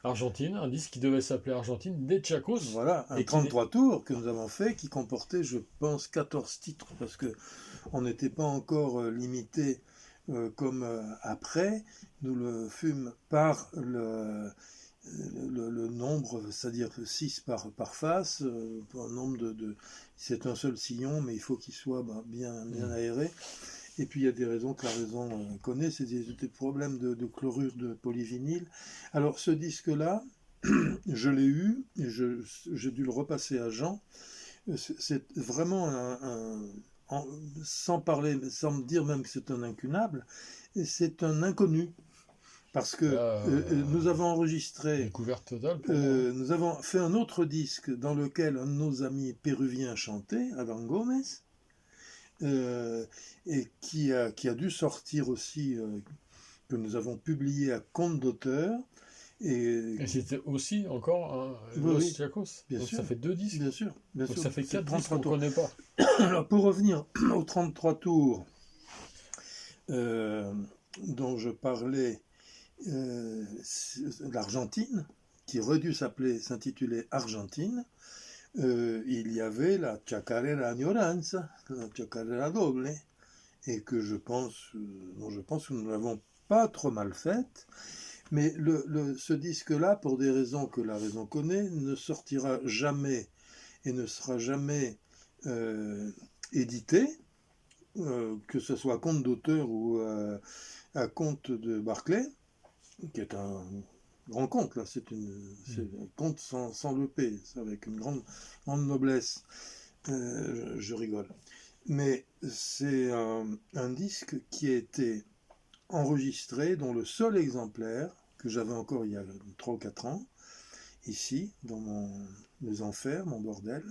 Argentine, un disque qui devait s'appeler Argentine, des Chacos. Voilà, un 33 tours que nous avons fait qui comportait, je pense, 14 titres parce que on n'était pas encore limité comme après. Nous le fûmes par le nombre, c'est-à-dire 6 par face, pour un nombre c'est un seul sillon, mais il faut qu'il soit bien aéré. Et puis il y a des raisons que la raison connaît, c'est des problèmes de chlorure de polyvinyle. Alors ce disque-là, je l'ai eu, et j'ai dû le repasser à Jean. C'est vraiment sans parler, sans me dire même que c'est un incunable, c'est un inconnu. Parce que nous avons enregistré, découverte totale nous avons fait un autre disque dans lequel un de nos amis péruviens chantait, Adam Gomez, et qui a dû sortir aussi, que nous avons publié à compte d'auteur. Et c'était aussi encore un Los Chacos. Donc sûr, ça fait 2 disques. Bien sûr. Donc ça fait 4 disques qu'on ne connaît pas. Alors pour revenir aux 33 tours dont je parlais, l'Argentine, qui aurait dû s'intituler Argentine, il y avait la Chacarera Añoranza, la Chacarera Doble, et que je pense que nous l'avons pas trop mal faite. Mais ce disque-là, pour des raisons que la raison connaît, ne sortira jamais et ne sera jamais édité, que ce soit à compte d'auteur ou à compte de Barclay, qui est un grand compte, là, c'est un compte sans le P, avec une grande noblesse. Je rigole. Mais c'est un disque qui a été enregistré, dont le seul exemplaire, que j'avais encore il y a 3 ou 4 ans, ici, dans mes enfers, mon bordel,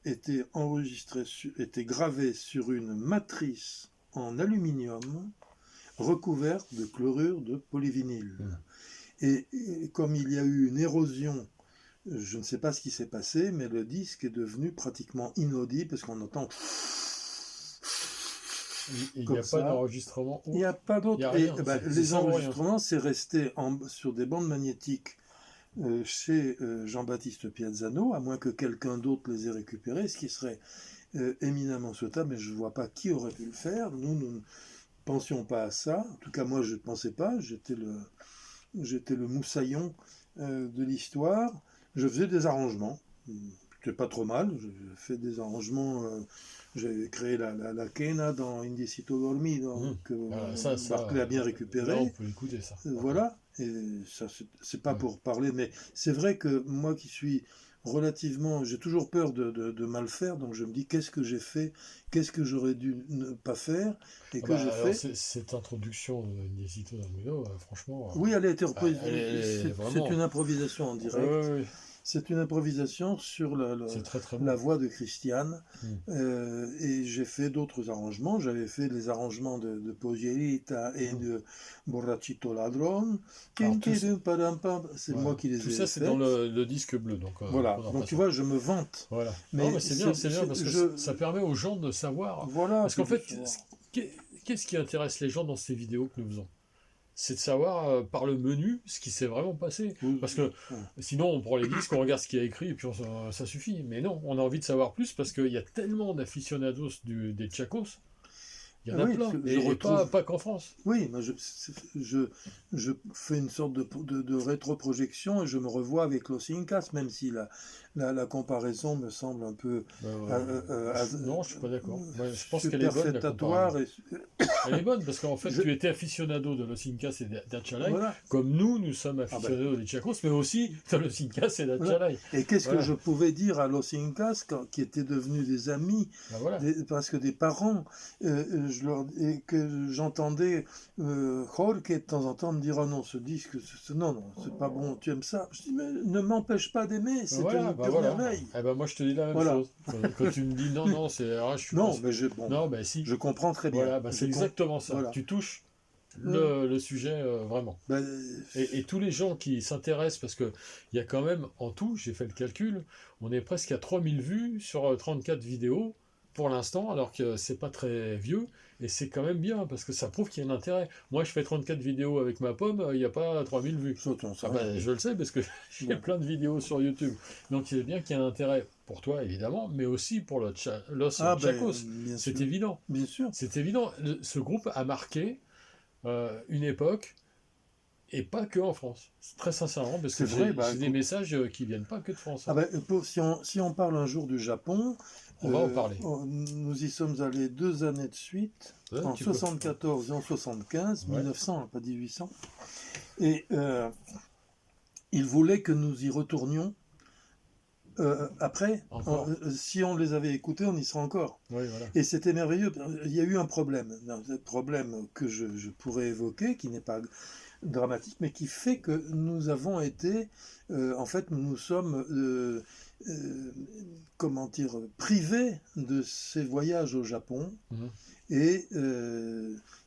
était enregistré, était gravé sur une matrice en aluminium recouverte de chlorure de polyvinyle. Et comme il y a eu une érosion, je ne sais pas ce qui s'est passé, mais le disque est devenu pratiquement inaudible parce qu'on entend... Il n'y a pas d'enregistrement. Il n'y a pas d'autre. Les enregistrements, c'est resté sur des bandes magnétiques chez Jean-Baptiste Piazzano, à moins que quelqu'un d'autre les ait récupérés, ce qui serait éminemment souhaitable, mais je ne vois pas qui aurait pu le faire. Nous ne pensions pas à ça. En tout cas, moi, je ne pensais pas. J'étais le moussaillon de l'histoire. Je faisais des arrangements. C'était pas trop mal. Je fais des arrangements... J'avais créé la quena dans Indicito Dormido, que Barclay a bien récupéré. Là, on peut écouter ça. Voilà, et ça, c'est pas pour parler, mais c'est vrai que moi qui suis relativement... J'ai toujours peur de mal faire, donc je me dis qu'est-ce que j'ai fait, qu'est-ce que j'aurais dû ne pas faire, et que je fais... Cette introduction d'Indicito Dormido, franchement... Oui, elle a été reprise. C'est une improvisation en direct. Oui. C'est une improvisation sur la voix de Christiane. Et j'ai fait d'autres arrangements. J'avais fait les arrangements de Pogerita et de Borrachito Ladron. C'est moi qui les ai fait. Tout ça, c'est dans le disque bleu. Donc, voilà. Donc tu vois, je me vante. Voilà. Mais c'est bien parce que ça permet aux gens de savoir. Voilà. Parce qu'en fait, qu'est-ce qui intéresse les gens dans ces vidéos que nous faisons ? C'est de savoir par le menu ce qui s'est vraiment passé. Parce que sinon, on prend les disques, on regarde ce qu'il y a écrit et puis ça suffit. Mais non, on a envie de savoir plus parce qu'il y a tellement d'aficionados des Chacos. Il y en a plein, et pas qu'en France. Oui, mais je fais une sorte de rétroprojection et je me revois avec Los Incas, même si la comparaison me semble un peu... non, je suis pas d'accord. Je pense qu'elle est bonne, la comparaison. Elle est bonne, parce qu'en fait, tu étais aficionado de Los Incas et d'Achalay, comme nous sommes aficionados des Chacos, mais aussi de Los Incas et d'Achalay. Et qu'est-ce que je pouvais dire à Los Incas, qui étaient devenus des amis, parce que des parents... et que j'entendais Jorge de temps en temps me dire: oh non, ce disque, non, c'est pas bon, tu aimes ça. Je dis: mais ne m'empêche pas d'aimer, c'est une pure merveille. Moi je te dis la même chose. Quand tu me dis non, c'est je suis non, mais si. Je comprends très bien. C'est exactement ça. Tu touches le sujet vraiment. Et tous les gens qui s'intéressent, parce qu'il y a quand même, en tout, j'ai fait le calcul, on est presque à 3000 vues sur 34 vidéos. pour l'instant, alors que c'est pas très vieux, et c'est quand même bien, parce que ça prouve qu'il y a un intérêt. Moi, je fais 34 vidéos avec ma pomme, il n'y a pas 3000 vues. Ça, t'en sais Ah rien. ben, je le sais, parce que j'ai Ouais. plein de vidéos sur YouTube. Donc, c'est bien qu'il y ait un intérêt pour toi, évidemment, mais aussi pour Los Ah ben, Chacos. bien C'est sûr. évident. Bien sûr. C'est évident. Ce groupe a marqué une époque, et pas que en France. Très sincèrement, parce que C'est vrai, j'ai des écoute. messages qui viennent pas que de France. Ah ben, si on parle un jour du Japon, On va en parler. nous y sommes allés 2 années de suite, Ouais, en tu peux. 74 et en 75, Ouais. 1900, pas 1800. Et ils voulaient que nous y retournions après. Encore. Si on les avait écoutés, on y serait encore. Oui, voilà. Et c'était merveilleux. Il y a eu un problème. Un problème que je pourrais évoquer, qui n'est pas dramatique, mais qui fait que nous avons été, en fait, nous sommes, comment dire, privés de ces voyages au Japon. Mhm. Et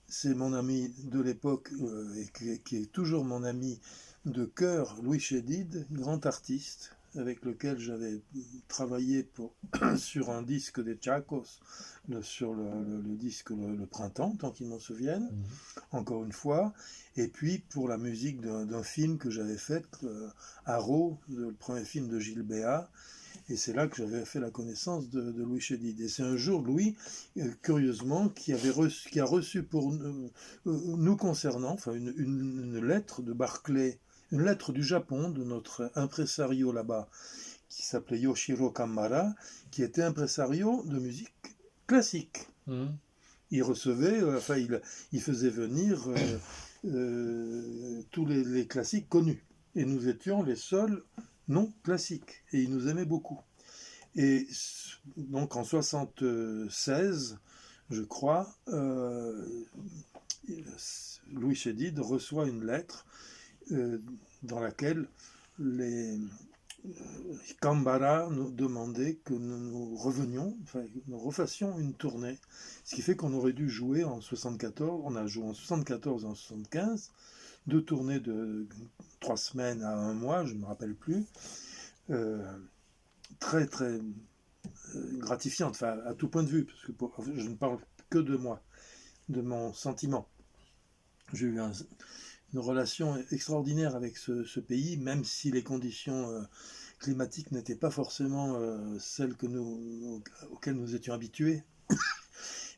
c'est mon ami de l'époque, et qui est toujours mon ami de cœur, Louis Chédid, grand artiste, avec lequel j'avais travaillé sur un disque des Chacos, sur le disque le Printemps, tant qu'ils m'en souviennent, Mhm. encore une fois, et puis pour la musique d'un film que j'avais fait, Arrow, le premier film de Gilles Béat, et c'est là que j'avais fait la connaissance de Louis Chédid. Et c'est un jour, Louis, curieusement, qui a reçu pour nous concernant, enfin une lettre de Barclay, une lettre du Japon, de notre impresario là-bas, qui s'appelait Yoshiro Kamara, qui était impresario de musique classique. Mhm. Il recevait, enfin il faisait venir tous les classiques connus. Et nous étions les seuls non classiques. Et il nous aimait beaucoup. Et donc en 76, je crois, Louis Chédid reçoit une lettre dans laquelle les Kambara nous demandait que nous revenions, enfin, que nous refassions une tournée. Ce qui fait qu'on aurait dû jouer en 74, on a joué en 74 et en 75, 2 tournées de 3 semaines à 1 mois, je ne me rappelle plus, très très gratifiante, enfin, à tout point de vue, parce que je ne parle que de moi, de mon sentiment. J'ai eu une relation extraordinaire avec ce pays, même si les conditions climatiques n'étaient pas forcément celles auxquelles nous étions habitués.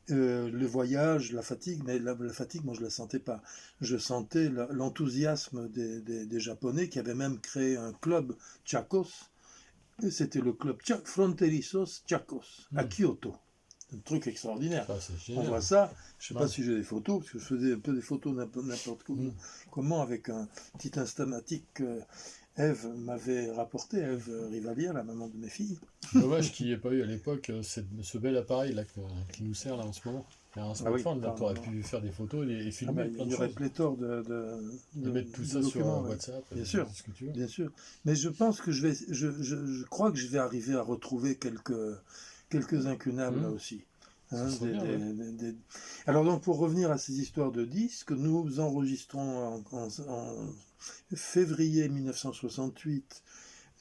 Le voyage, la fatigue, mais la fatigue, moi je la sentais pas. Je sentais l'enthousiasme des Japonais qui avaient même créé un club Chacos. C'était le club Fronterizos Chacos à Kyoto. Un truc extraordinaire. Ça, c'est On génial. voit ça. Je ne sais Ouais. pas si j'ai des photos, parce que je faisais un peu des photos n'importe comment avec un petit instamatique que Ève m'avait rapporté, Ève Rivalière, la maman de mes filles. Dommage qu'il n'y ait pas eu à l'époque ce bel appareil là, qui nous sert là en ce moment. Il y a un smartphone, là, tu aurais pu faire des photos et filmer plein Il de y aurait choses. pléthore Et mettre tout ça sur documents. WhatsApp, Bien sûr, ce que tu veux. bien sûr. Mais je pense que je crois que je vais arriver à retrouver quelques incunables là aussi. Hein, bien, Alors donc pour revenir à ces histoires de disques, nous enregistrons en février 1968.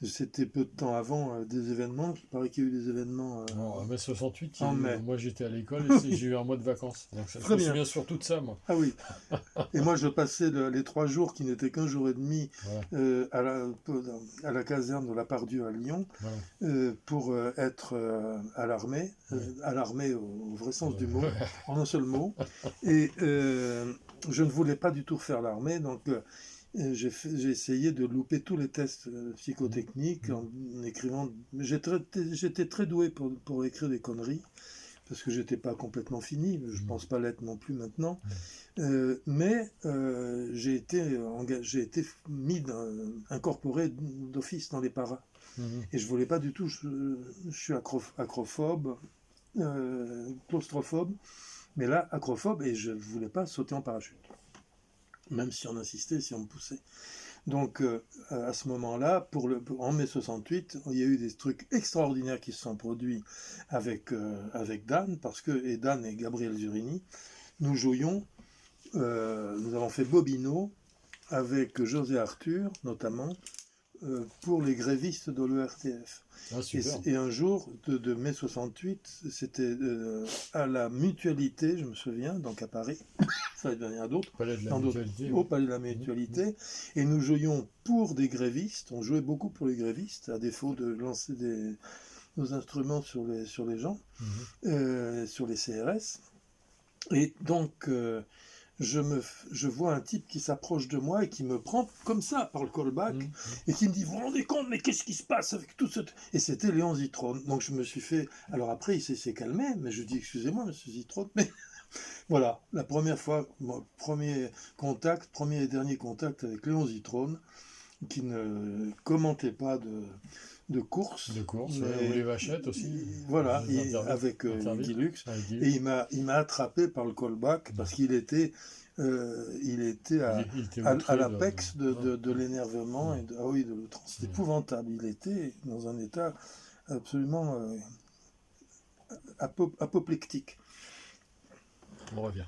C'était peu de temps avant des événements. Il paraît qu'il y a eu des événements En mai 68, en mai. moi j'étais à l'école et j'ai eu un mois de vacances. Donc je me souviens surtout de ça, moi. Ah oui. Et moi, je passais les 3 jours qui n'étaient qu'un jour et demi à la caserne de la Pardieu à Lyon pour être à l'armée, au vrai sens du mot, en un seul mot. Et je ne voulais pas du tout faire l'armée, donc j'ai essayé de louper tous les tests psychotechniques en écrivant. J'étais très doué pour écrire des conneries, parce que j'étais pas complètement fini, je pense pas l'être non plus maintenant, mais j'ai été incorporé d'office dans les paras. Et je voulais pas du tout, je suis acrophobe, claustrophobe, mais là, acrophobe, et je voulais pas sauter en parachute. Même si on insistait, si on me poussait. Donc, à ce moment-là, en mai 68, il y a eu des trucs extraordinaires qui se sont produits avec Dan, et Dan et Gabriel Zurini. Nous jouions, nous avons fait Bobino avec José Arthur, notamment, pour les grévistes de l'ERTF. Ah, super. Et un jour de mai 68, c'était à la Mutualité, je me souviens, donc à Paris, ça il y en a d'autres, Palais de la dans d'autres- Mutualité. au Palais de la Mutualité, et nous jouions pour des grévistes, on jouait beaucoup pour les grévistes, à défaut de lancer nos instruments sur les gens, sur les CRS. Et donc, je vois un type qui s'approche de moi et qui me prend comme ça par le callback et qui me dit, vous vous rendez compte, mais qu'est-ce qui se passe avec tout ce... Et c'était Léon Zitrone. Donc je me suis fait... Alors après, il s'est calmé, mais je dis, excusez-moi, monsieur Zitrone, mais... Voilà, la première fois, mon premier et dernier contact avec Léon Zitrone, qui ne commentait pas de course. De course, ou les vachettes aussi. Voilà, Les avec Guy Lux. Avec Guy Et Lux. il m'a attrapé par le callback parce qu'il était, il était Il était à outré l'apex de l'énervement et de l'outrance. C'était épouvantable. Il était dans un état absolument apoplectique. On revient.